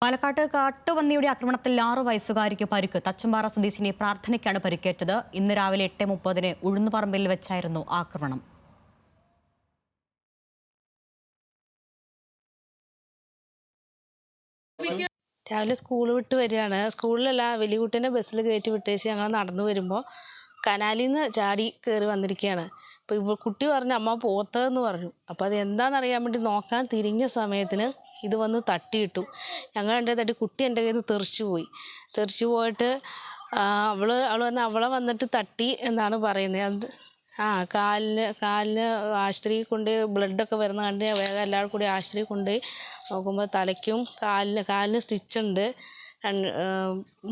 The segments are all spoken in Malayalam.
പാലക്കാട് കാട്ടുപന്നിയുടെ ആക്രമണത്തിൽ 6 വയസ്സുകാരിക്ക് പരിക്ക്. തച്ചമ്പാറ സ്വദേശിനി പ്രാർത്ഥനയ്ക്കാണ് പരിക്കേറ്റത്. ഇന്ന് രാവിലെ 8:30 ഉഴുന്നുപറമ്പിൽ വെച്ചായിരുന്നു ആക്രമണം. രാവിലെ സ്കൂൾ വിട്ട് വരികയാണ്. സ്കൂളിലല്ല, വലിയകുട്ടീനെ ബസ്സിൽ കയറ്റി വിട്ടേച്ച് ഞങ്ങൾ നടന്നു വരുമ്പോൾ കനാലിൽ നിന്ന് ചാടി കയറി വന്നിരിക്കുകയാണ്. അപ്പോൾ കുട്ടി പറഞ്ഞു, അമ്മ പോത്തതെന്ന് പറഞ്ഞു. അപ്പോൾ അത് എന്താണെന്നറിയാൻ വേണ്ടി നോക്കാൻ തിരിഞ്ഞ സമയത്തിന് ഇത് വന്ന് തട്ടിയിട്ടു. ഞങ്ങൾ എൻ്റെ തട്ടി കുട്ടി എൻ്റെ കയ്യിൽ നിന്ന് തെറിച്ചു പോയിട്ട് അവൾ പറഞ്ഞാൽ അവളെ വന്നിട്ട് തട്ടി എന്നാണ് പറയുന്നത്. അത് കാലിന് ആശുപത്രിയിൽ കൊണ്ട് ബ്ലഡൊക്കെ വരുന്ന കണ്ട് വേഗം എല്ലാവരും കൂടി ആശുപത്രിയിൽ കൊണ്ട് നോക്കുമ്പോൾ തലയ്ക്കും കാലിന് സ്റ്റിച്ചുണ്ട്,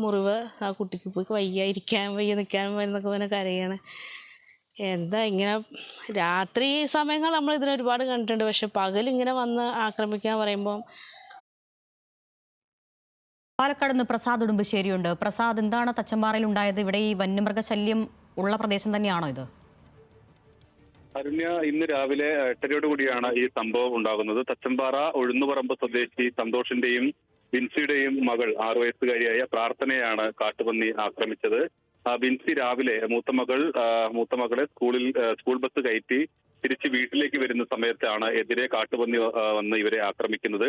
മുറിവ്. ആ കുട്ടിക്ക് പോയി ഇരിക്കാൻ വയ്യ, നിൽക്കാൻ വയ്യ എന്നൊക്കെ പറഞ്ഞ് കരയാണ്. എന്താ ഇങ്ങനെ രാത്രി സമയങ്ങൾ നമ്മൾ ഇതിനെ ഒരുപാട് കണ്ടിട്ടുണ്ട്, പക്ഷെ പകലിങ്ങനെ വന്ന് ആക്രമിക്കാൻ പറയുമ്പോൾ. പാലക്കാട് നിന്ന് പ്രസാദ് ഉടുമ്പശ്ശേരിയുണ്ട്. പ്രസാദ്, എന്താണ് തച്ചമ്പാറയിൽ ഉണ്ടായത്? ഇവിടെ ഈ വന്യമൃഗശല്യം ഉള്ള പ്രദേശം തന്നെയാണോ ഇത്? അരുണ്യ, ഇന്ന് രാവിലെ 8:30 ഈ സംഭവം ഉണ്ടാകുന്നത്. തച്ചമ്പാറ ഉഴുന്നുപറമ്പ് സ്വദേശി സന്തോഷിന്റെയും ബിൻസിയുടെയും മകൾ 6 വയസ്സുകാരിയായ പ്രാർത്ഥനയാണ് കാട്ടുപന്നി ആക്രമിച്ചത്. ബിൻസി രാവിലെ മൂത്ത മകളെ സ്കൂൾ ബസ് കയറ്റി തിരിച്ച് വീട്ടിലേക്ക് വരുന്ന സമയത്താണ് എതിരെ കാട്ടുപന്നി വന്ന് ഇവരെ ആക്രമിക്കുന്നത്.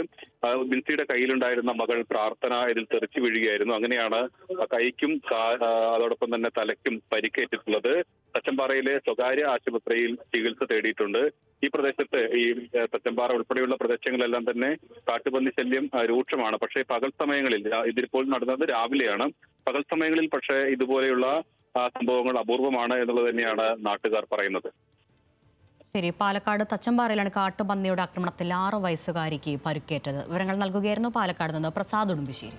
ബിൻസിയുടെ കയ്യിലുണ്ടായിരുന്ന മകൾ പ്രാർത്ഥന ഇതിൽ തെറിച്ചു വീഴുകയായിരുന്നു. അങ്ങനെയാണ് കൈക്കും അതോടൊപ്പം തന്നെ തലയ്ക്കും പരിക്കേറ്റിട്ടുള്ളത്. തച്ചമ്പാറയിലെ സ്വകാര്യ ആശുപത്രിയിൽ ചികിത്സ തേടിയിട്ടുണ്ട്. ഈ പ്രദേശത്ത്, ഈ തച്ചമ്പാറ ഉൾപ്പെടെയുള്ള പ്രദേശങ്ങളിലെല്ലാം തന്നെ കാട്ടുപന്നി ശല്യം രൂക്ഷമാണ്. പക്ഷേ പകൽ സമയങ്ങളിൽ, ഇതിപ്പോൾ നടന്നത് രാവിലെയാണ്, പകൽ സമയങ്ങളിൽ പക്ഷേ ഇതുപോലെയുള്ള സംഭവങ്ങൾ അപൂർവമാണ് എന്നുള്ളത് തന്നെയാണ് നാട്ടുകാർ പറയുന്നത്. ശരി, പാലക്കാട് തച്ചമ്പാറയിലാണ് കാട്ടുപന്നിയുടെ ആക്രമണത്തിൽ 6 വയസ്സുകാരിക്ക് പരിക്കേറ്റത്. വിവരങ്ങൾ നൽകുകയായിരുന്നു പാലക്കാട് നിന്ന് പ്രസാദ് ഉടുമ്പശ്ശേരി.